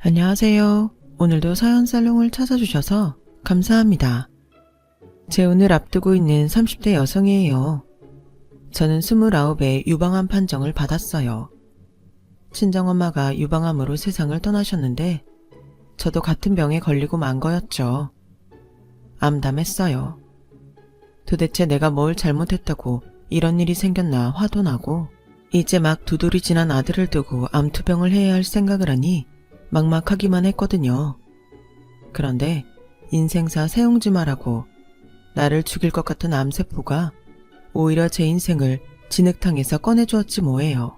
안녕하세요. 오늘도 사연살롱을 찾아주셔서 감사합니다. 재혼을 앞두고 있는 30대 여성이에요. 저는 29에 유방암 판정을 받았어요. 친정엄마가 유방암으로 세상을 떠나셨는데 저도 같은 병에 걸리고 만 거였죠. 암담했어요. 도대체 내가 뭘 잘못했다고 이런 일이 생겼나 화도 나고 이제 막 두돌이 지난 아들을 두고 암투병을 해야 할 생각을 하니 막막하기만 했거든요. 그런데 인생사 세용지마라고 나를 죽일 것 같은 암세포가 오히려 제 인생을 진흙탕에서 꺼내주었지 뭐예요.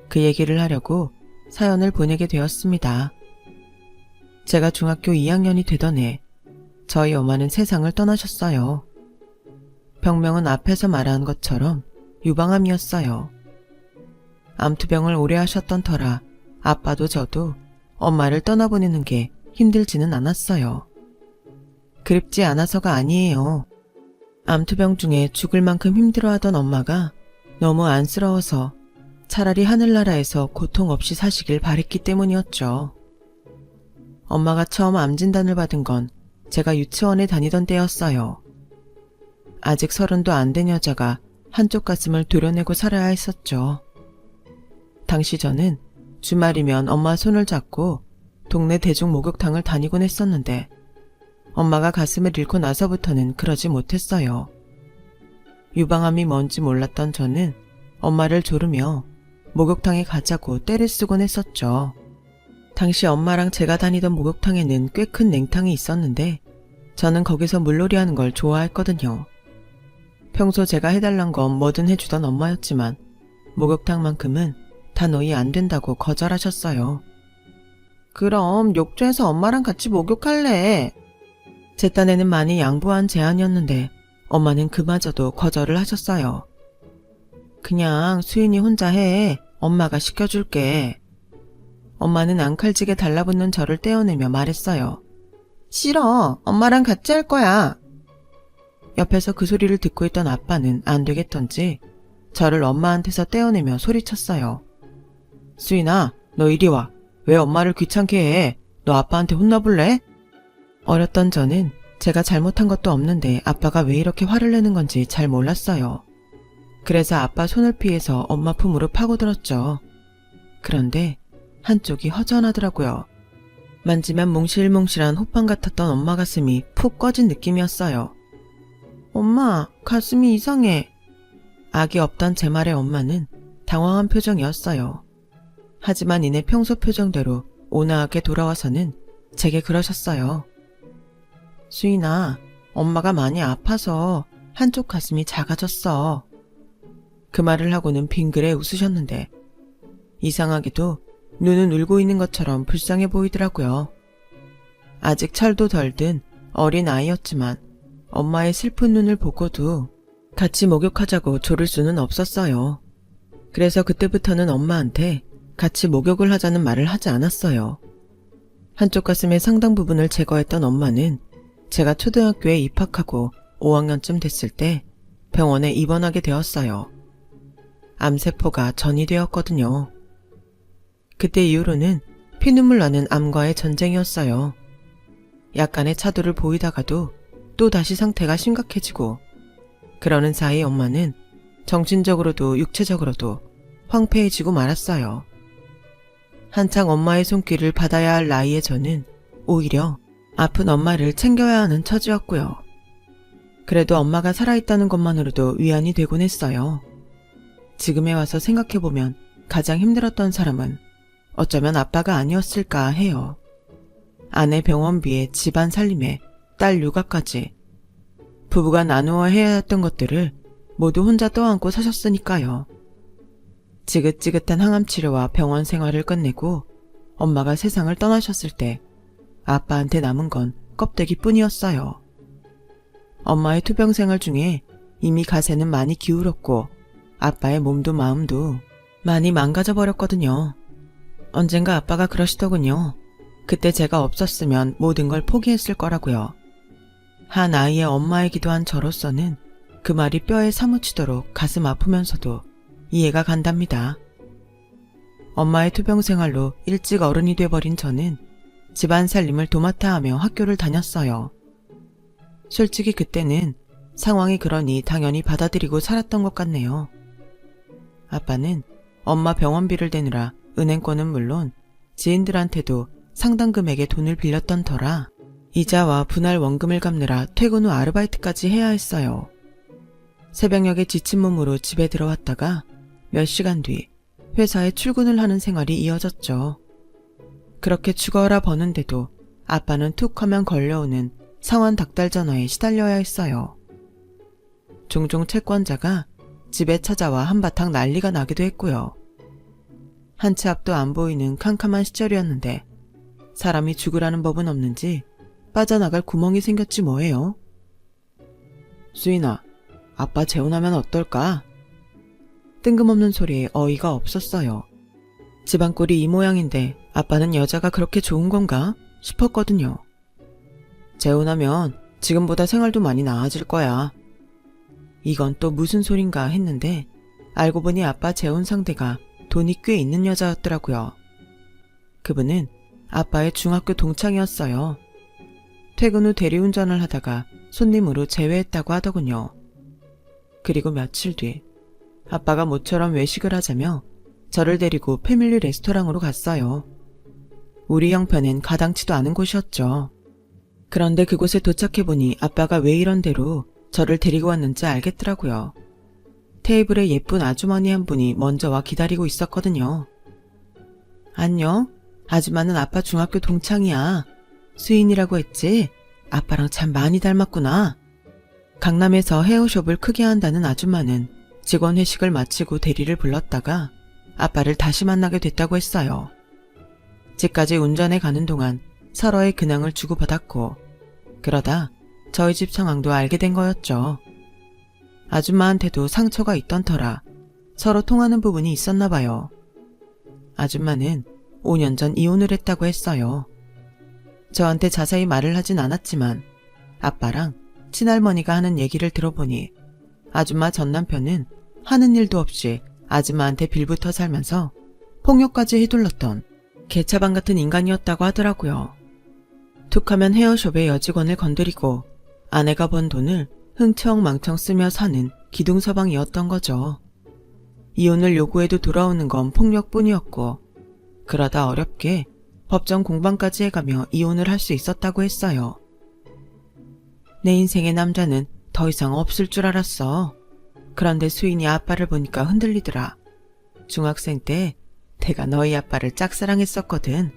그 얘기를 하려고 사연을 보내게 되었습니다. 제가 중학교 2학년이 되던 해 저희 엄마는 세상을 떠나셨어요. 병명은 앞에서 말한 것처럼 유방암이었어요. 암투병을 오래 하셨던 터라 아빠도 저도 엄마를 떠나보내는 게 힘들지는 않았어요. 그립지 않아서가 아니에요. 암투병 중에 죽을 만큼 힘들어하던 엄마가 너무 안쓰러워서 차라리 하늘나라에서 고통 없이 사시길 바랬기 때문이었죠. 엄마가 처음 암 진단을 받은 건 제가 유치원에 다니던 때였어요. 아직 30도 안 된 여자가 한쪽 가슴을 도려내고 살아야 했었죠. 당시 저는 주말이면 엄마 손을 잡고 동네 대중 목욕탕을 다니곤 했었는데 엄마가 가슴을 잃고 나서부터는 그러지 못했어요. 유방암이 뭔지 몰랐던 저는 엄마를 조르며 목욕탕에 가자고 떼를 쓰곤 했었죠. 당시 엄마랑 제가 다니던 목욕탕에는 꽤 큰 냉탕이 있었는데 저는 거기서 물놀이 하는 걸 좋아했거든요. 평소 제가 해달란 건 뭐든 해주던 엄마였지만 목욕탕만큼은 단호히 안 된다고 거절하셨어요. 그럼 욕조에서 엄마랑 같이 목욕할래. 제 딴에는 많이 양보한 제안이었는데 엄마는 그마저도 거절을 하셨어요. 그냥 수인이 혼자 해. 엄마가 시켜줄게. 엄마는 앙칼지게 달라붙는 저를 떼어내며 말했어요. 싫어. 엄마랑 같이 할 거야. 옆에서 그 소리를 듣고 있던 아빠는 안 되겠던지 저를 엄마한테서 떼어내며 소리쳤어요. 수인아, 너 이리 와. 왜 엄마를 귀찮게 해? 너 아빠한테 혼나볼래? 어렸던 저는 제가 잘못한 것도 없는데 아빠가 왜 이렇게 화를 내는 건지 잘 몰랐어요. 그래서 아빠 손을 피해서 엄마 품으로 파고들었죠. 그런데 한쪽이 허전하더라고요. 만지면 몽실몽실한 호빵 같았던 엄마 가슴이 푹 꺼진 느낌이었어요. 엄마, 가슴이 이상해. 악이 없던 제 말에 엄마는 당황한 표정이었어요. 하지만 이내 평소 표정대로 온화하게 돌아와서는 제게 그러셨어요. 수인아, 엄마가 많이 아파서 한쪽 가슴이 작아졌어. 그 말을 하고는 빙그레 웃으셨는데 이상하게도 눈은 울고 있는 것처럼 불쌍해 보이더라고요. 아직 철도 덜 든 어린 아이였지만 엄마의 슬픈 눈을 보고도 같이 목욕하자고 조를 수는 없었어요. 그래서 그때부터는 엄마한테 같이 목욕을 하자는 말을 하지 않았어요. 한쪽 가슴의 상당 부분을 제거했던 엄마는 제가 초등학교에 입학하고 5학년쯤 됐을 때 병원에 입원하게 되었어요. 암세포가 전이 되었거든요. 그때 이후로는 피눈물 나는 암과의 전쟁이었어요. 약간의 차도를 보이다가도 또 다시 상태가 심각해지고 그러는 사이 엄마는 정신적으로도 육체적으로도 황폐해지고 말았어요. 한창 엄마의 손길을 받아야 할 나이에 저는 오히려 아픈 엄마를 챙겨야 하는 처지였고요. 그래도 엄마가 살아있다는 것만으로도 위안이 되곤 했어요. 지금에 와서 생각해보면 가장 힘들었던 사람은 어쩌면 아빠가 아니었을까 해요. 아내 병원비에 집안 살림에 딸 육아까지 부부가 나누어 해야 했던 것들을 모두 혼자 떠안고 사셨으니까요. 지긋지긋한 항암치료와 병원 생활을 끝내고 엄마가 세상을 떠나셨을 때 아빠한테 남은 건 껍데기뿐이었어요. 엄마의 투병 생활 중에 이미 가세는 많이 기울었고 아빠의 몸도 마음도 많이 망가져버렸거든요. 언젠가 아빠가 그러시더군요. 그때 제가 없었으면 모든 걸 포기했을 거라고요. 한 아이의 엄마이기도 한 저로서는 그 말이 뼈에 사무치도록 가슴 아프면서도 이해가 간답니다. 엄마의 투병 생활로 일찍 어른이 돼버린 저는 집안 살림을 도맡아 하며 학교를 다녔어요. 솔직히 그때는 상황이 그러니 당연히 받아들이고 살았던 것 같네요. 아빠는 엄마 병원비를 대느라 은행권은 물론 지인들한테도 상당 금액의 돈을 빌렸던 터라 이자와 분할 원금을 갚느라 퇴근 후 아르바이트까지 해야 했어요. 새벽녘에 지친 몸으로 집에 들어왔다가 몇 시간 뒤 회사에 출근을 하는 생활이 이어졌죠. 그렇게 죽어라 버는데도 아빠는 툭 하면 걸려오는 상환 닥달 전화에 시달려야 했어요. 종종 채권자가 집에 찾아와 한바탕 난리가 나기도 했고요. 한 치 앞도 안 보이는 캄캄한 시절이었는데 사람이 죽으라는 법은 없는지 빠져나갈 구멍이 생겼지 뭐예요. 수인아, 아빠 재혼하면 어떨까? 뜬금없는 소리에 어이가 없었어요. 집안 꼴이 이 모양인데 아빠는 여자가 그렇게 좋은 건가 싶었거든요. 재혼하면 지금보다 생활도 많이 나아질 거야. 이건 또 무슨 소린가 했는데 알고 보니 아빠 재혼 상대가 돈이 꽤 있는 여자였더라고요. 그분은 아빠의 중학교 동창이었어요. 퇴근 후 대리운전을 하다가 손님으로 제외했다고 하더군요. 그리고 며칠 뒤 아빠가 모처럼 외식을 하자며 저를 데리고 패밀리 레스토랑으로 갔어요. 우리 형편엔 가당치도 않은 곳이었죠. 그런데 그곳에 도착해보니 아빠가 왜 이런 대로 저를 데리고 왔는지 알겠더라고요. 테이블에 예쁜 아주머니 한 분이 먼저 와 기다리고 있었거든요. 안녕, 아줌마는 아빠 중학교 동창이야. 수인이라고 했지? 아빠랑 참 많이 닮았구나. 강남에서 헤어숍을 크게 한다는 아줌마는 직원 회식을 마치고 대리를 불렀다가 아빠를 다시 만나게 됐다고 했어요. 집까지 운전해 가는 동안 서로의 근황을 주고받았고 그러다 저희 집 상황도 알게 된 거였죠. 아줌마한테도 상처가 있던 터라 서로 통하는 부분이 있었나 봐요. 아줌마는 5년 전 이혼을 했다고 했어요. 저한테 자세히 말을 하진 않았지만 아빠랑 친할머니가 하는 얘기를 들어보니 아줌마 전 남편은 하는 일도 없이 아줌마한테 빌붙어 살면서 폭력까지 휘둘렀던 개차반 같은 인간이었다고 하더라고요. 툭하면 헤어숍의 여직원을 건드리고 아내가 번 돈을 흥청망청 쓰며 사는 기둥서방이었던 거죠. 이혼을 요구해도 돌아오는 건 폭력뿐이었고 그러다 어렵게 법정 공방까지 해가며 이혼을 할 수 있었다고 했어요. 내 인생의 남자는 더 이상 없을 줄 알았어. 그런데 수인이 아빠를 보니까 흔들리더라. 중학생 때 내가 너희 아빠를 짝사랑했었거든.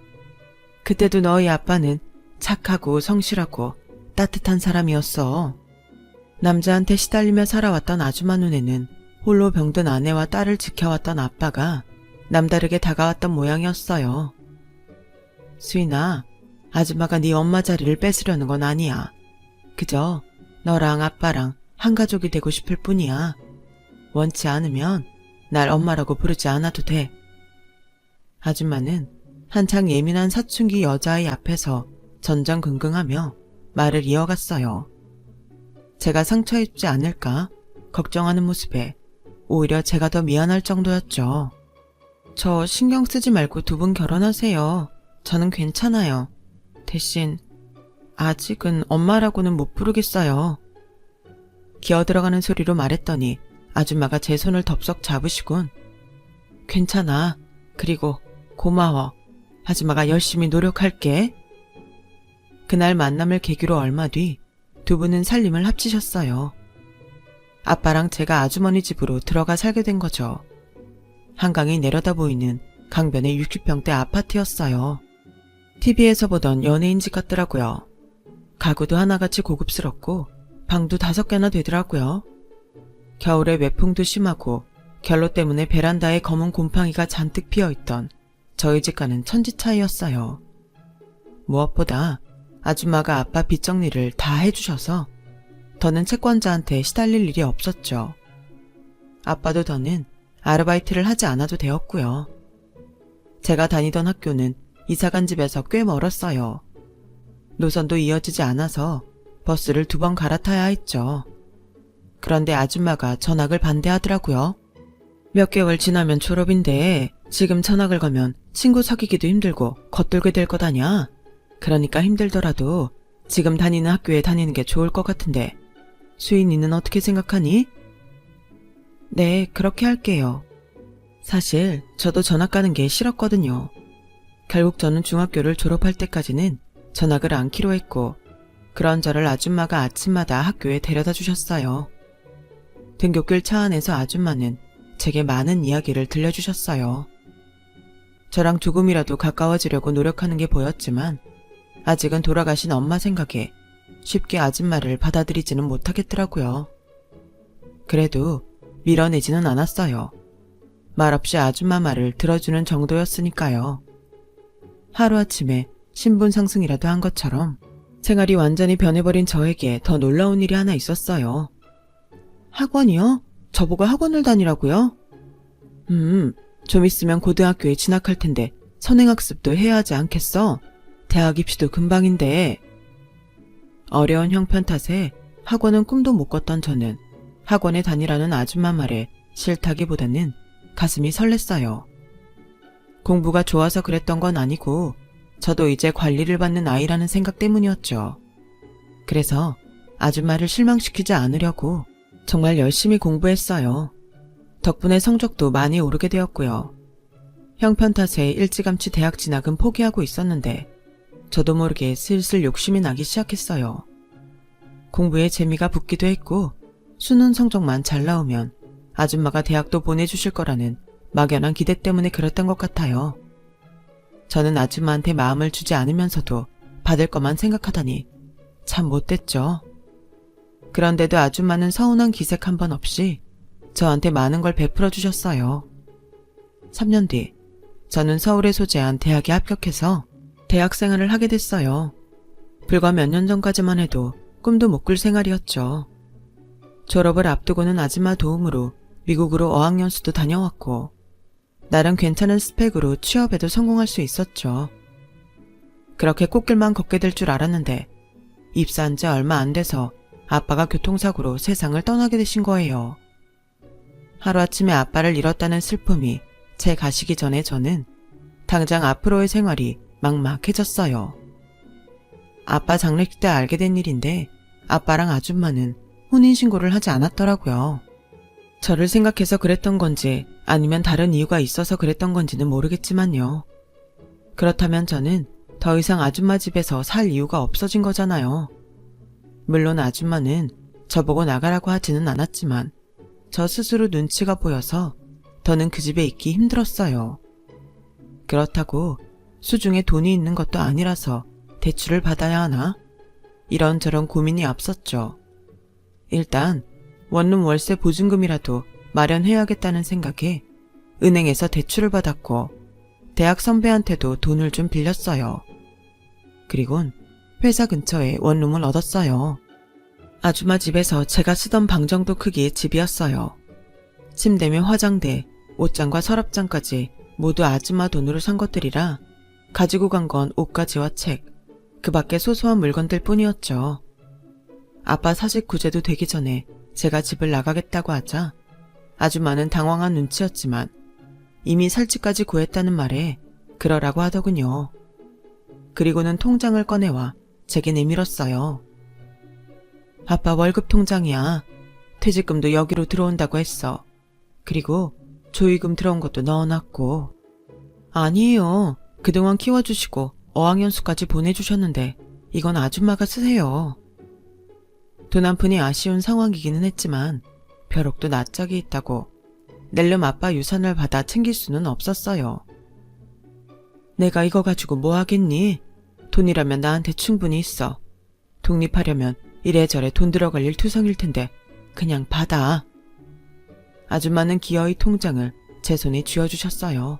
그때도 너희 아빠는 착하고 성실하고 따뜻한 사람이었어. 남자한테 시달리며 살아왔던 아줌마 눈에는 홀로 병든 아내와 딸을 지켜왔던 아빠가 남다르게 다가왔던 모양이었어요. 수인아, 아줌마가 네 엄마 자리를 뺏으려는 건 아니야. 그저 너랑 아빠랑 한 가족이 되고 싶을 뿐이야. 원치 않으면 날 엄마라고 부르지 않아도 돼. 아줌마는 한창 예민한 사춘기 여자아이 앞에서 전전긍긍하며 말을 이어갔어요. 제가 상처 입지 않을까 걱정하는 모습에 오히려 제가 더 미안할 정도였죠. 저 신경 쓰지 말고 두 분 결혼하세요. 저는 괜찮아요. 대신 아직은 엄마라고는 못 부르겠어요. 기어들어가는 소리로 말했더니 아줌마가 제 손을 덥석 잡으시곤 괜찮아. 그리고 고마워. 아줌마가 열심히 노력할게. 그날 만남을 계기로 얼마 뒤 두 분은 살림을 합치셨어요. 아빠랑 제가 아주머니 집으로 들어가 살게 된 거죠. 한강이 내려다 보이는 강변의 60평대 아파트였어요. TV에서 보던 연예인 집 같더라고요. 가구도 하나같이 고급스럽고 방도 5개나 되더라고요. 겨울에 외풍도 심하고 결로 때문에 베란다에 검은 곰팡이가 잔뜩 피어있던 저희 집과는 천지 차이였어요. 무엇보다 아줌마가 아빠 빚 정리를 다 해주셔서 더는 채권자한테 시달릴 일이 없었죠. 아빠도 더는 아르바이트를 하지 않아도 되었고요. 제가 다니던 학교는 이사간 집에서 꽤 멀었어요. 노선도 이어지지 않아서 버스를 2번 갈아타야 했죠. 그런데 아줌마가 전학을 반대하더라고요. 몇 개월 지나면 졸업인데 지금 전학을 가면 친구 사귀기도 힘들고 겉돌게 될 것 아냐? 그러니까 힘들더라도 지금 다니는 학교에 다니는 게 좋을 것 같은데 수인이는 어떻게 생각하니? 네, 그렇게 할게요. 사실 저도 전학 가는 게 싫었거든요. 결국 저는 중학교를 졸업할 때까지는 전학을 않기로 했고 그런저를 아줌마가 아침마다 학교에 데려다 주셨어요. 등굣길 차 안에서 아줌마는 제게 많은 이야기를 들려주셨어요. 저랑 조금이라도 가까워지려고 노력하는 게 보였지만 아직은 돌아가신 엄마 생각에 쉽게 아줌마를 받아들이지는 못하겠더라고요. 그래도 밀어내지는 않았어요. 말없이 아줌마 말을 들어주는 정도였으니까요. 하루아침에 신분 상승이라도 한 것처럼 생활이 완전히 변해버린 저에게 더 놀라운 일이 하나 있었어요. 학원이요? 저보고 학원을 다니라고요? 좀 있으면 고등학교에 진학할 텐데 선행학습도 해야 하지 않겠어? 대학 입시도 금방인데. 어려운 형편 탓에 학원은 꿈도 못 꿨던 저는 학원에 다니라는 아줌마 말에 싫다기보다는 가슴이 설렜어요. 공부가 좋아서 그랬던 건 아니고 저도 이제 관리를 받는 아이라는 생각 때문이었죠. 그래서 아줌마를 실망시키지 않으려고 정말 열심히 공부했어요. 덕분에 성적도 많이 오르게 되었고요. 형편 탓에 일찌감치 대학 진학은 포기하고 있었는데 저도 모르게 슬슬 욕심이 나기 시작했어요. 공부에 재미가 붙기도 했고 수능 성적만 잘 나오면 아줌마가 대학도 보내주실 거라는 막연한 기대 때문에 그랬던 것 같아요. 저는 아줌마한테 마음을 주지 않으면서도 받을 것만 생각하다니 참 못됐죠. 그런데도 아줌마는 서운한 기색 한 번 없이 저한테 많은 걸 베풀어 주셨어요. 3년 뒤 저는 서울에 소재한 대학에 합격해서 대학 생활을 하게 됐어요. 불과 몇 년 전까지만 해도 꿈도 못 꿀 생활이었죠. 졸업을 앞두고는 아줌마 도움으로 미국으로 어학연수도 다녀왔고 나름 괜찮은 스펙으로 취업에도 성공할 수 있었죠. 그렇게 꽃길만 걷게 될 줄 알았는데 입사한 지 얼마 안 돼서 아빠가 교통사고로 세상을 떠나게 되신 거예요. 하루아침에 아빠를 잃었다는 슬픔이 채 가시기 전에 저는 당장 앞으로의 생활이 막막해졌어요. 아빠 장례식 때 알게 된 일인데 아빠랑 아줌마는 혼인신고를 하지 않았더라고요. 저를 생각해서 그랬던 건지 아니면 다른 이유가 있어서 그랬던 건지는 모르겠지만요. 그렇다면 저는 더 이상 아줌마 집에서 살 이유가 없어진 거잖아요. 물론 아줌마는 저보고 나가라고 하지는 않았지만 저 스스로 눈치가 보여서 더는 그 집에 있기 힘들었어요. 그렇다고 수중에 돈이 있는 것도 아니라서 대출을 받아야 하나? 이런저런 고민이 앞섰죠. 일단 원룸 월세 보증금이라도 마련해야겠다는 생각에 은행에서 대출을 받았고 대학 선배한테도 돈을 좀 빌렸어요. 그리곤 회사 근처에 원룸을 얻었어요. 아줌마 집에서 제가 쓰던 방 정도 크기의 집이었어요. 침대며 화장대, 옷장과 서랍장까지 모두 아줌마 돈으로 산 것들이라 가지고 간 건 옷가지와 책, 그 밖에 소소한 물건들 뿐이었죠. 아빠 사직 구제도 되기 전에 제가 집을 나가겠다고 하자 아줌마는 당황한 눈치였지만 이미 살 집까지 구했다는 말에 그러라고 하더군요. 그리고는 통장을 꺼내와 제게 내밀었어요. 아빠 월급 통장이야. 퇴직금도 여기로 들어온다고 했어. 그리고 조의금 들어온 것도 넣어놨고. 아니에요. 그동안 키워주시고 어학연수까지 보내주셨는데 이건 아줌마가 쓰세요. 돈 한 푼이 아쉬운 상황이기는 했지만 벼록도 낯짝이 있다고 낼름 아빠 유산을 받아 챙길 수는 없었어요. 내가 이거 가지고 뭐 하겠니? 돈이라면 나한테 충분히 있어. 독립하려면 이래저래 돈 들어갈 일 투성일 텐데 그냥 받아. 아줌마는 기어이 통장을 제 손에 쥐어주셨어요.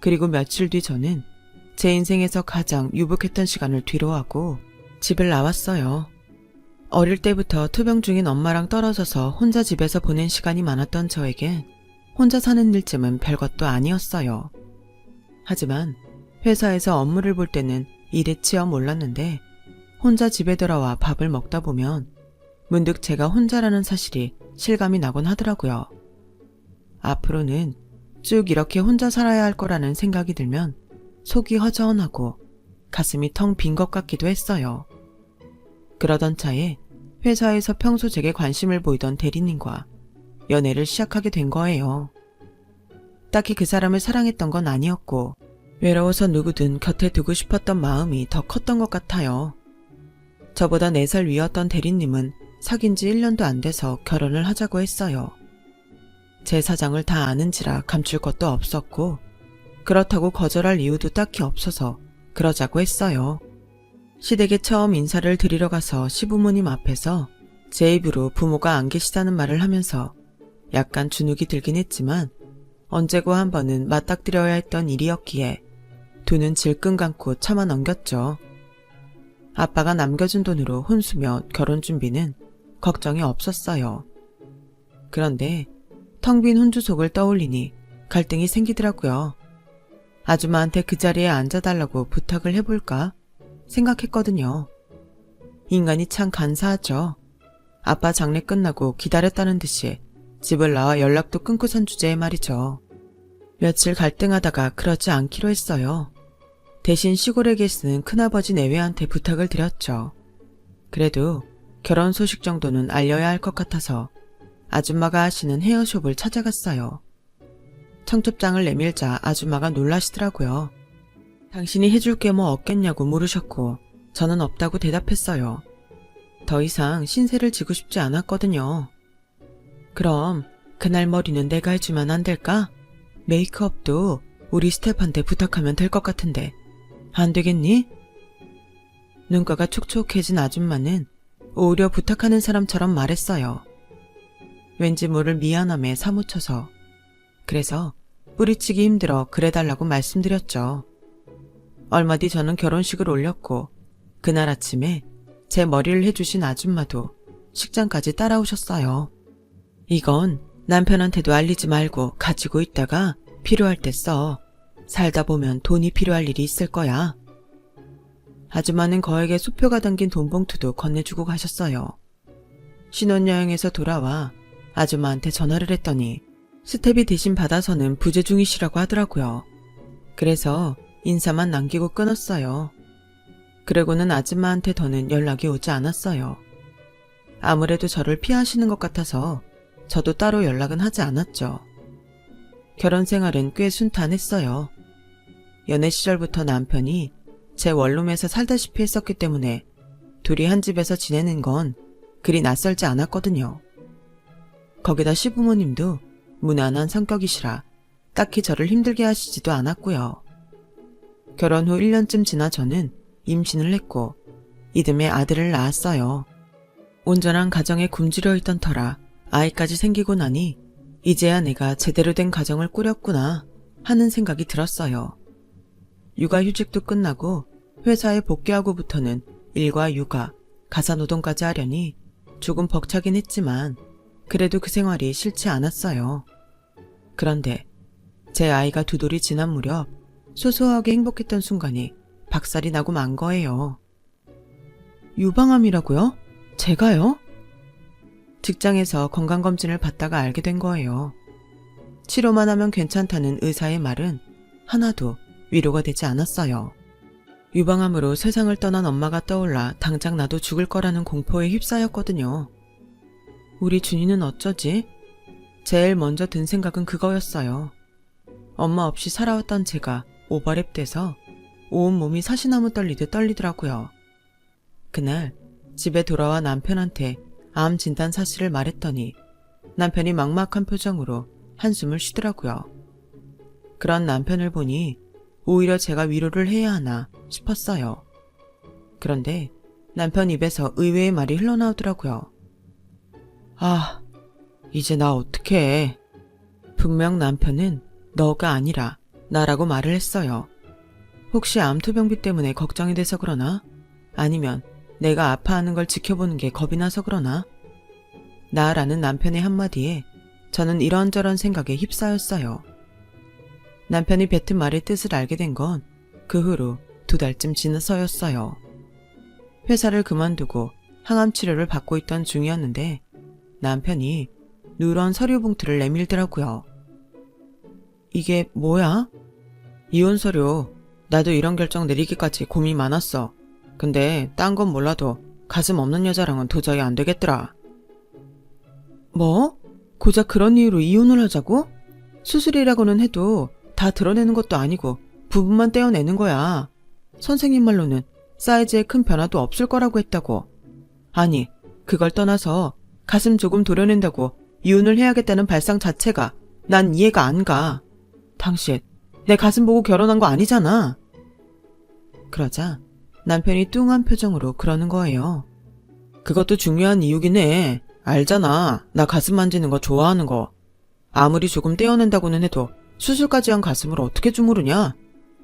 그리고 며칠 뒤 저는 제 인생에서 가장 유복했던 시간을 뒤로하고 집을 나왔어요. 어릴 때부터 투병 중인 엄마랑 떨어져서 혼자 집에서 보낸 시간이 많았던 저에겐 혼자 사는 일쯤은 별것도 아니었어요. 하지만 회사에서 업무를 볼 때는 일에 치여 몰랐는데 혼자 집에 들어와 밥을 먹다 보면 문득 제가 혼자라는 사실이 실감이 나곤 하더라고요. 앞으로는 쭉 이렇게 혼자 살아야 할 거라는 생각이 들면 속이 허전하고 가슴이 텅 빈 것 같기도 했어요. 그러던 차에 회사에서 평소 제게 관심을 보이던 대리님과 연애를 시작하게 된 거예요. 딱히 그 사람을 사랑했던 건 아니었고 외로워서 누구든 곁에 두고 싶었던 마음이 더 컸던 것 같아요. 저보다 4살 위였던 대리님은 사귄 지 1년도 안 돼서 결혼을 하자고 했어요. 제 사정을 다 아는지라 감출 것도 없었고 그렇다고 거절할 이유도 딱히 없어서 그러자고 했어요. 시댁에 처음 인사를 드리러 가서 시부모님 앞에서 제 입으로 부모가 안 계시다는 말을 하면서 약간 주눅이 들긴 했지만 언제고 한 번은 맞닥뜨려야 했던 일이었기에 두 눈 질끈 감고 참아 넘겼죠. 아빠가 남겨준 돈으로 혼수며 결혼 준비는 걱정이 없었어요. 그런데 텅 빈 혼주속을 떠올리니 갈등이 생기더라고요. 아줌마한테 그 자리에 앉아달라고 부탁을 해볼까 생각했거든요. 인간이 참 간사하죠. 아빠 장례 끝나고 기다렸다는 듯이 집을 나와 연락도 끊고 산 주제에 말이죠. 며칠 갈등하다가 그러지 않기로 했어요. 대신 시골에 계시는 큰아버지 내외한테 부탁을 드렸죠. 그래도 결혼 소식 정도는 알려야 할 것 같아서 아줌마가 하시는 헤어숍을 찾아갔어요. 청첩장을 내밀자 아줌마가 놀라시더라고요. 당신이 해줄 게 뭐 없겠냐고 물으셨고 저는 없다고 대답했어요. 더 이상 신세를 지고 싶지 않았거든요. 그럼 그날 머리는 내가 해주면 안 될까? 메이크업도 우리 스텝한테 부탁하면 될 것 같은데 안 되겠니? 눈가가 촉촉해진 아줌마는 오히려 부탁하는 사람처럼 말했어요. 왠지 모를 미안함에 사무쳐서. 그래서 뿌리치기 힘들어 그래달라고 말씀드렸죠. 얼마 뒤 저는 결혼식을 올렸고 그날 아침에 제 머리를 해주신 아줌마도 식장까지 따라오셨어요. 이건 남편한테도 알리지 말고 가지고 있다가 필요할 때 써. 살다 보면 돈이 필요할 일이 있을 거야. 아줌마는 거액의 수표가 담긴 돈 봉투도 건네주고 가셨어요. 신혼여행에서 돌아와 아줌마한테 전화를 했더니 스텝이 대신 받아서는 부재 중이시라고 하더라고요. 그래서 인사만 남기고 끊었어요. 그러고는 아줌마한테 더는 연락이 오지 않았어요. 아무래도 저를 피하시는 것 같아서 저도 따로 연락은 하지 않았죠. 결혼 생활은 꽤 순탄했어요. 연애 시절부터 남편이 제 원룸에서 살다시피 했었기 때문에 둘이 한 집에서 지내는 건 그리 낯설지 않았거든요. 거기다 시부모님도 무난한 성격이시라 딱히 저를 힘들게 하시지도 않았고요. 결혼 후 1년쯤 지나 저는 임신을 했고 이듬해 아들을 낳았어요. 온전한 가정에 굶주려 있던 터라 아이까지 생기고 나니 이제야 내가 제대로 된 가정을 꾸렸구나 하는 생각이 들었어요. 육아휴직도 끝나고 회사에 복귀하고부터는 일과 육아, 가사노동까지 하려니 조금 벅차긴 했지만 그래도 그 생활이 싫지 않았어요. 그런데 제 아이가 2돌이 지난 무렵 소소하게 행복했던 순간이 박살이 나고 만 거예요. 유방암이라고요? 제가요? 직장에서 건강검진을 받다가 알게 된 거예요. 치료만 하면 괜찮다는 의사의 말은 하나도 위로가 되지 않았어요. 유방암으로 세상을 떠난 엄마가 떠올라 당장 나도 죽을 거라는 공포에 휩싸였거든요. 우리 준이는 어쩌지? 제일 먼저 든 생각은 그거였어요. 엄마 없이 살아왔던 제가 오버랩 돼서 온몸이 사시나무 떨리듯 떨리더라고요. 그날 집에 돌아와 남편한테 암 진단 사실을 말했더니 남편이 막막한 표정으로 한숨을 쉬더라고요. 그런 남편을 보니 오히려 제가 위로를 해야 하나 싶었어요. 그런데 남편 입에서 의외의 말이 흘러나오더라고요. 아, 이제 나 어떡해. 분명 남편은 너가 아니라 나라고 말을 했어요. 혹시 암투병비 때문에 걱정이 돼서 그러나? 아니면 내가 아파하는 걸 지켜보는 게 겁이 나서 그러나? 나라는 남편의 한마디에 저는 이런저런 생각에 휩싸였어요. 남편이 뱉은 말의 뜻을 알게 된 건 그 후로 2달쯤 지나서였어요. 회사를 그만두고 항암 치료를 받고 있던 중이었는데 남편이 누런 서류 봉투를 내밀더라고요. 이게 뭐야? 이혼 서류. 나도 이런 결정 내리기까지 고민 많았어. 근데 딴 건 몰라도 가슴 없는 여자랑은 도저히 안 되겠더라. 뭐? 고작 그런 이유로 이혼을 하자고? 수술이라고는 해도 다 드러내는 것도 아니고 부분만 떼어내는 거야. 선생님 말로는 사이즈에 큰 변화도 없을 거라고 했다고. 아니, 그걸 떠나서 가슴 조금 도려낸다고 이혼을 해야겠다는 발상 자체가 난 이해가 안 가. 당신, 내 가슴 보고 결혼한 거 아니잖아. 그러자 남편이 뚱한 표정으로 그러는 거예요. 그것도 중요한 이유긴 해. 알잖아. 나 가슴 만지는 거 좋아하는 거. 아무리 조금 떼어낸다고는 해도 수술까지 한 가슴을 어떻게 주무르냐?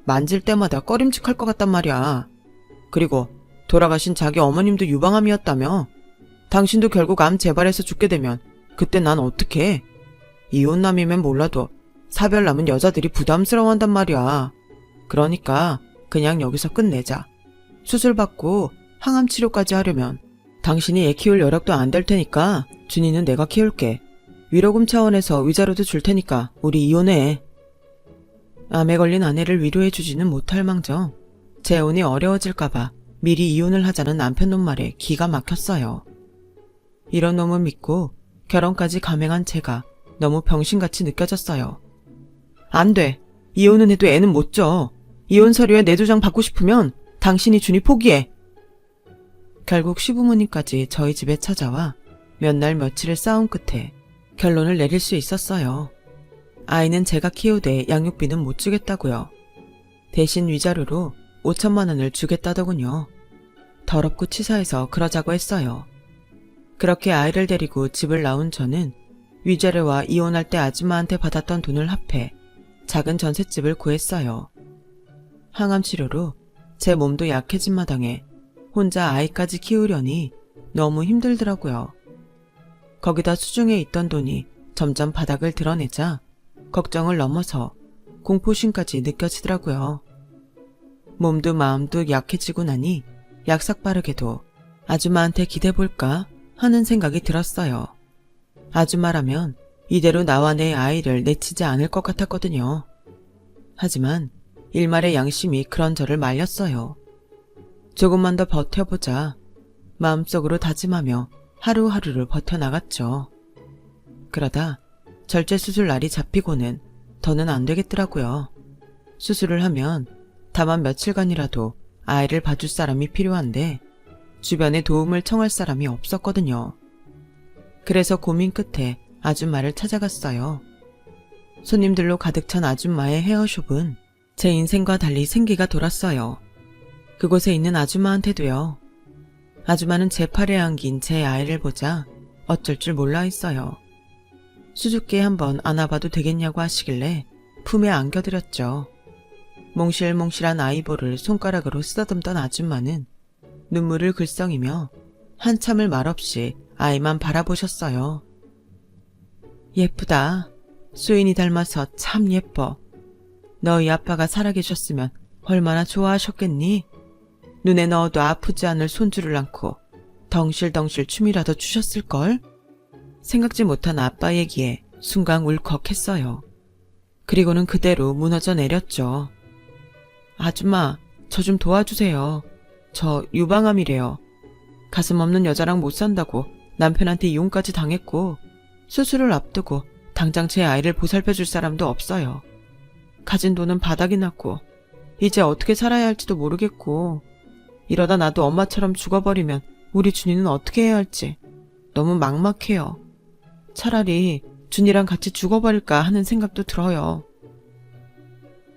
만질 때마다 꺼림칙할 것 같단 말이야. 그리고 돌아가신 자기 어머님도 유방암이었다며. 당신도 결국 암 재발해서 죽게 되면 그때 난 어떡해? 이혼남이면 몰라도 사별 남은 여자들이 부담스러워한단 말이야. 그러니까 그냥 여기서 끝내자. 수술 받고 항암 치료까지 하려면 당신이 애 키울 여력도 안 될 테니까 준이는 내가 키울게. 위로금 차원에서 위자료도 줄 테니까 우리 이혼해. 암에 걸린 아내를 위로해주지는 못할 망정 재혼이 어려워질까봐 미리 이혼을 하자는 남편 놈 말에 기가 막혔어요. 이런 놈을 믿고 결혼까지 감행한 제가 너무 병신같이 느껴졌어요. 안 돼. 이혼은 해도 애는 못 줘. 이혼 서류에 내 두 장 받고 싶으면 당신이 준이 포기해. 결국 시부모님까지 저희 집에 찾아와 몇 날 며칠을 싸운 끝에 결론을 내릴 수 있었어요. 아이는 제가 키우되 양육비는 못 주겠다고요. 대신 위자료로 5천만 원을 주겠다더군요. 더럽고 치사해서 그러자고 했어요. 그렇게 아이를 데리고 집을 나온 저는 위자료와 이혼할 때 아줌마한테 받았던 돈을 합해 작은 전셋집을 구했어요. 항암 치료로 제 몸도 약해진 마당에 혼자 아이까지 키우려니 너무 힘들더라고요. 거기다 수중에 있던 돈이 점점 바닥을 드러내자 걱정을 넘어서 공포심까지 느껴지더라고요. 몸도 마음도 약해지고 나니 약삭빠르게도 아줌마한테 기대볼까 하는 생각이 들었어요. 아줌마라면 이대로 나와 내 아이를 내치지 않을 것 같았거든요. 하지만 일말의 양심이 그런 저를 말렸어요. 조금만 더 버텨보자 마음속으로 다짐하며 하루하루를 버텨나갔죠. 그러다 절제수술 날이 잡히고는 더는 안 되겠더라고요. 수술을 하면 다만 며칠간이라도 아이를 봐줄 사람이 필요한데 주변에 도움을 청할 사람이 없었거든요. 그래서 고민 끝에 아줌마를 찾아갔어요. 손님들로 가득 찬 아줌마의 헤어숍은 제 인생과 달리 생기가 돌았어요. 그곳에 있는 아줌마한테도요. 아줌마는 제 팔에 안긴 제 아이를 보자 어쩔 줄 몰라 했어요. 수줍게 한번 안아봐도 되겠냐고 하시길래 품에 안겨드렸죠. 몽실몽실한 아이볼을 손가락으로 쓰다듬던 아줌마는 눈물을 글썽이며 한참을 말없이 아이만 바라보셨어요. 예쁘다. 수인이 닮아서 참 예뻐. 너희 아빠가 살아계셨으면 얼마나 좋아하셨겠니? 눈에 넣어도 아프지 않을 손주를 안고 덩실덩실 춤이라도 추셨을걸? 생각지 못한 아빠 얘기에 순간 울컥했어요. 그리고는 그대로 무너져 내렸죠. 아줌마, 저 좀 도와주세요. 저 유방암이래요. 가슴 없는 여자랑 못 산다고 남편한테 이혼까지 당했고 수술을 앞두고 당장 제 아이를 보살펴줄 사람도 없어요. 가진 돈은 바닥이 났고 이제 어떻게 살아야 할지도 모르겠고 이러다 나도 엄마처럼 죽어버리면 우리 준이는 어떻게 해야 할지 너무 막막해요. 차라리 준이랑 같이 죽어버릴까 하는 생각도 들어요.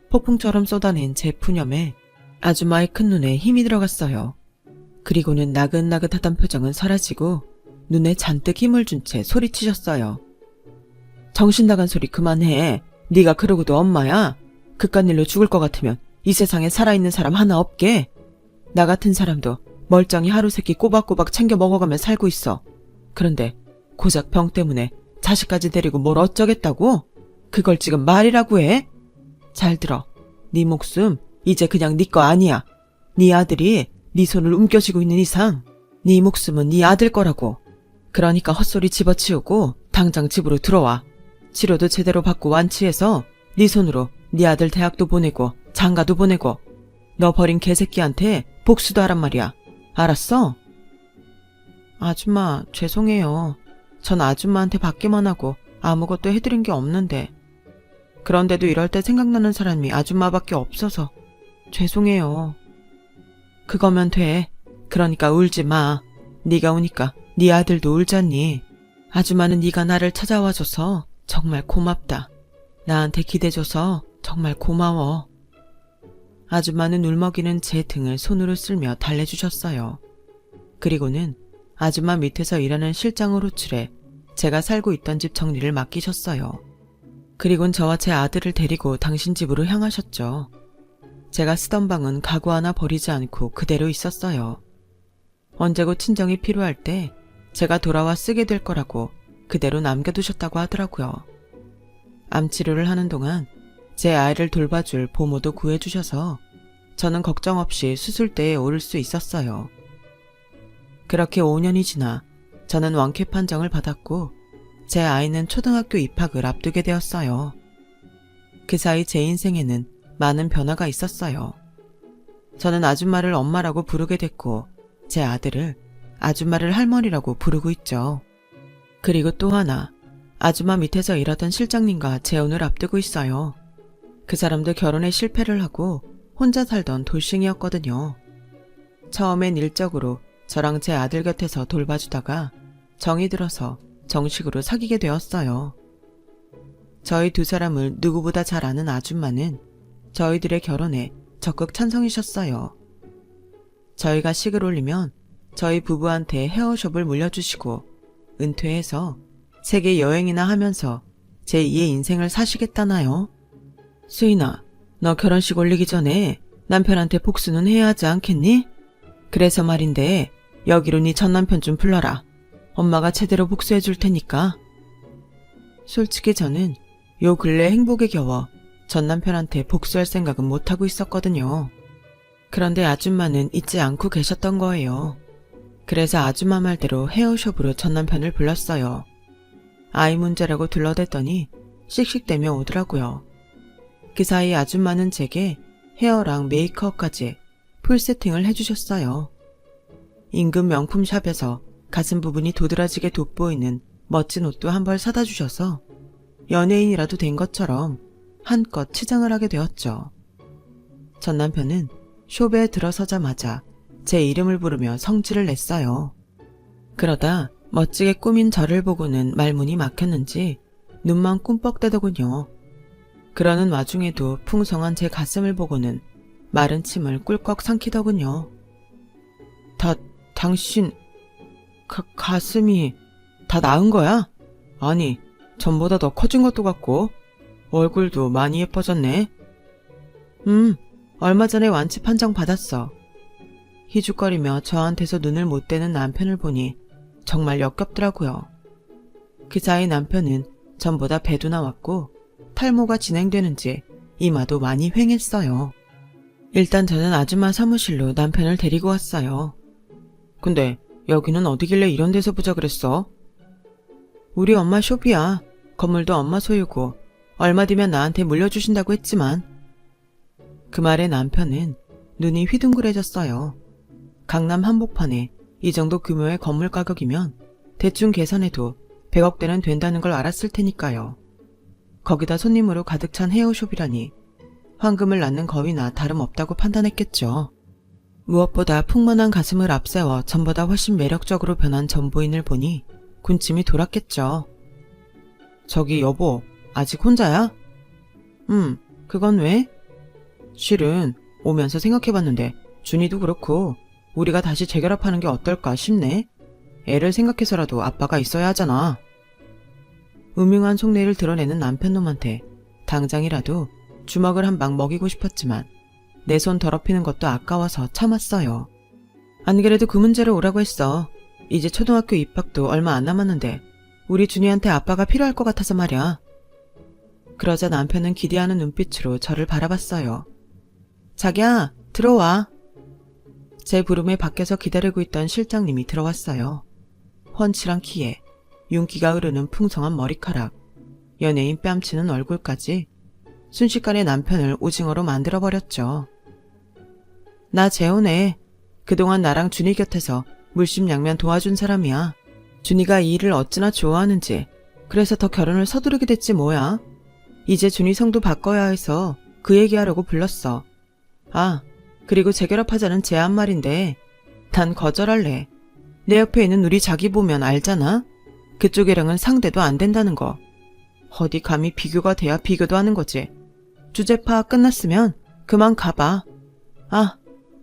폭풍처럼 쏟아낸 제 푸념에 아줌마의 큰 눈에 힘이 들어갔어요. 그리고는 나긋나긋하던 표정은 사라지고 눈에 잔뜩 힘을 준 채 소리치셨어요. 정신 나간 소리 그만해. 네가 그러고도 엄마야. 그깟 일로 죽을 것 같으면 이 세상에 살아있는 사람 하나 없게. 나 같은 사람도 멀쩡히 하루 세끼 꼬박꼬박 챙겨 먹어가며 살고 있어. 그런데 고작 병 때문에 자식까지 데리고 뭘 어쩌겠다고? 그걸 지금 말이라고 해? 잘 들어. 네 목숨 이제 그냥 네 거 아니야. 네 아들이 네 손을 움켜쥐고 있는 이상 네 목숨은 네 아들 거라고. 그러니까 헛소리 집어치우고 당장 집으로 들어와. 치료도 제대로 받고 완치해서 네 손으로 네 아들 대학도 보내고 장가도 보내고 너 버린 개새끼한테 복수도 하란 말이야. 알았어? 아줌마, 죄송해요. 전 아줌마한테 받기만 하고 아무것도 해드린 게 없는데. 그런데도 이럴 때 생각나는 사람이 아줌마밖에 없어서 죄송해요. 그거면 돼. 그러니까 울지 마. 네가 우니까 네 아들도 울잖니. 아줌마는 네가 나를 찾아와줘서 정말 고맙다. 나한테 기대줘서 정말 고마워. 아줌마는 울먹이는 제 등을 손으로 쓸며 달래주셨어요. 그리고는 아줌마 밑에서 일하는 실장을 호출해 제가 살고 있던 집 정리를 맡기셨어요. 그리곤 저와 제 아들을 데리고 당신 집으로 향하셨죠. 제가 쓰던 방은 가구 하나 버리지 않고 그대로 있었어요. 언제고 친정이 필요할 때 제가 돌아와 쓰게 될 거라고 그대로 남겨두셨다고 하더라고요. 암치료를 하는 동안 제 아이를 돌봐줄 보모도 구해주셔서 저는 걱정 없이 수술대에 오를 수 있었어요. 그렇게 5년이 지나 저는 완쾌 판정을 받았고 제 아이는 초등학교 입학을 앞두게 되었어요. 그 사이 제 인생에는 많은 변화가 있었어요. 저는 아줌마를 엄마라고 부르게 됐고 제 아들을 아줌마를 할머니라고 부르고 있죠. 그리고 또 하나, 아줌마 밑에서 일하던 실장님과 재혼을 앞두고 있어요. 그 사람도 결혼에 실패를 하고 혼자 살던 돌싱이었거든요. 처음엔 일적으로 저랑 제 아들 곁에서 돌봐주다가 정이 들어서 정식으로 사귀게 되었어요. 저희 두 사람을 누구보다 잘 아는 아줌마는 저희들의 결혼에 적극 찬성이셨어요. 저희가 식을 올리면 저희 부부한테 헤어숍을 물려주시고 은퇴해서 세계 여행이나 하면서 제2의 인생을 사시겠다나요? 수인아, 너 결혼식 올리기 전에 남편한테 복수는 해야 하지 않겠니? 그래서 말인데 여기로 네 전남편 좀 불러라. 엄마가 제대로 복수해 줄 테니까. 솔직히 저는 요 근래 행복에 겨워 전남편한테 복수할 생각은 못하고 있었거든요. 그런데 아줌마는 잊지 않고 계셨던 거예요. 그래서 아줌마 말대로 헤어숍으로 전남편을 불렀어요. 아이 문제라고 둘러댔더니 씩씩대며 오더라고요. 그 사이 아줌마는 제게 헤어랑 메이크업까지 풀 세팅을 해주셨어요. 인근 명품 샵에서 가슴 부분이 도드라지게 돋보이는 멋진 옷도 한 벌 사다 주셔서 연예인이라도 된 것처럼 한껏 치장을 하게 되었죠. 전 남편은 숍에 들어서자마자 제 이름을 부르며 성질을 냈어요. 그러다 멋지게 꾸민 저를 보고는 말문이 막혔는지 눈만 꿈뻑대더군요. 그러는 와중에도 풍성한 제 가슴을 보고는 마른 침을 꿀꺽 삼키더군요. 당신 가슴이 다 나은 거야? 아니, 전보다 더 커진 것도 같고 얼굴도 많이 예뻐졌네. 얼마 전에 완치 판정 받았어. 희죽거리며 저한테서 눈을 못 떼는 남편을 보니 정말 역겹더라고요. 그 사이 남편은 전보다 배도 나왔고 탈모가 진행되는지 이마도 많이 휑했어요. 일단 저는 아줌마 사무실로 남편을 데리고 왔어요. 근데 여기는 어디길래 이런 데서 보자 그랬어? 우리 엄마 숍이야. 건물도 엄마 소유고 얼마 뒤면 나한테 물려주신다고 했지만. 그 말에 남편은 눈이 휘둥그레졌어요. 강남 한복판에 이 정도 규모의 건물 가격이면 대충 계산해도 100억대는 된다는 걸 알았을 테니까요. 거기다 손님으로 가득 찬 헤어숍이라니 황금을 낳는 거위나 다름없다고 판단했겠죠. 무엇보다 풍만한 가슴을 앞세워 전보다 훨씬 매력적으로 변한 전부인을 보니 군침이 돌았겠죠. 저기 여보, 아직 혼자야? 그건 왜? 실은 오면서 생각해봤는데 준이도 그렇고 우리가 다시 재결합하는 게 어떨까 싶네. 애를 생각해서라도 아빠가 있어야 하잖아. 음흉한 속내를 드러내는 남편놈한테 당장이라도 주먹을 한 방 먹이고 싶었지만 내 손 더럽히는 것도 아까워서 참았어요. 안 그래도 그 문제로 오라고 했어. 이제 초등학교 입학도 얼마 안 남았는데 우리 준이한테 아빠가 필요할 것 같아서 말이야. 그러자 남편은 기대하는 눈빛으로 저를 바라봤어요. 자기야, 들어와. 제 부름에 밖에서 기다리고 있던 실장님이 들어왔어요. 훤칠한 키에 윤기가 흐르는 풍성한 머리카락, 연예인 뺨치는 얼굴까지 순식간에 남편을 오징어로 만들어버렸죠. 나 재혼해. 그동안 나랑 준이 곁에서 물심양면 도와준 사람이야. 준이가 이 일을 어찌나 좋아하는지 그래서 더 결혼을 서두르게 됐지 뭐야. 이제 준이 성도 바꿔야 해서 그 얘기하려고 불렀어. 아, 그리고 재결합하자는 제안 말인데 난 거절할래. 내 옆에 있는 우리 자기 보면 알잖아. 그쪽이랑은 상대도 안 된다는 거. 어디 감히 비교가 돼야 비교도 하는 거지. 주제 파악 끝났으면 그만 가봐. 아,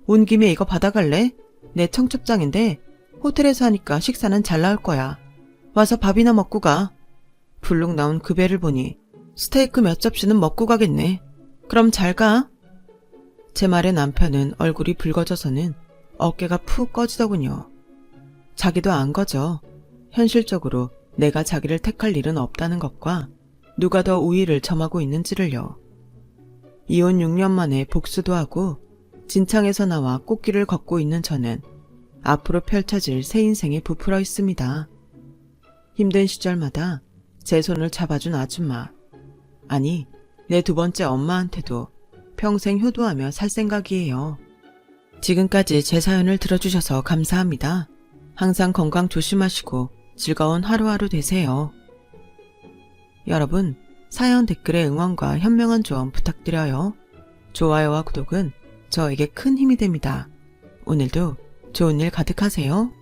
온 김에 이거 받아갈래? 내 청첩장인데 호텔에서 하니까 식사는 잘 나올 거야. 와서 밥이나 먹고 가. 불룩 나온 그 배를 보니 스테이크 몇 접시는 먹고 가겠네. 그럼 잘 가. 제 말에 남편은 얼굴이 붉어져서는 어깨가 푹 꺼지더군요. 자기도 안 거죠. 현실적으로 내가 자기를 택할 일은 없다는 것과 누가 더 우위를 점하고 있는지를요. 이혼 6년 만에 복수도 하고 진창에서 나와 꽃길을 걷고 있는 저는 앞으로 펼쳐질 새 인생에 부풀어 있습니다. 힘든 시절마다 제 손을 잡아준 아줌마, 아니 내 두 번째 엄마한테도 평생 효도하며 살 생각이에요. 지금까지 제 사연을 들어주셔서 감사합니다. 항상 건강 조심하시고 즐거운 하루하루 되세요. 여러분, 사연 댓글에 응원과 현명한 조언 부탁드려요. 좋아요와 구독은 저에게 큰 힘이 됩니다. 오늘도 좋은 일 가득하세요.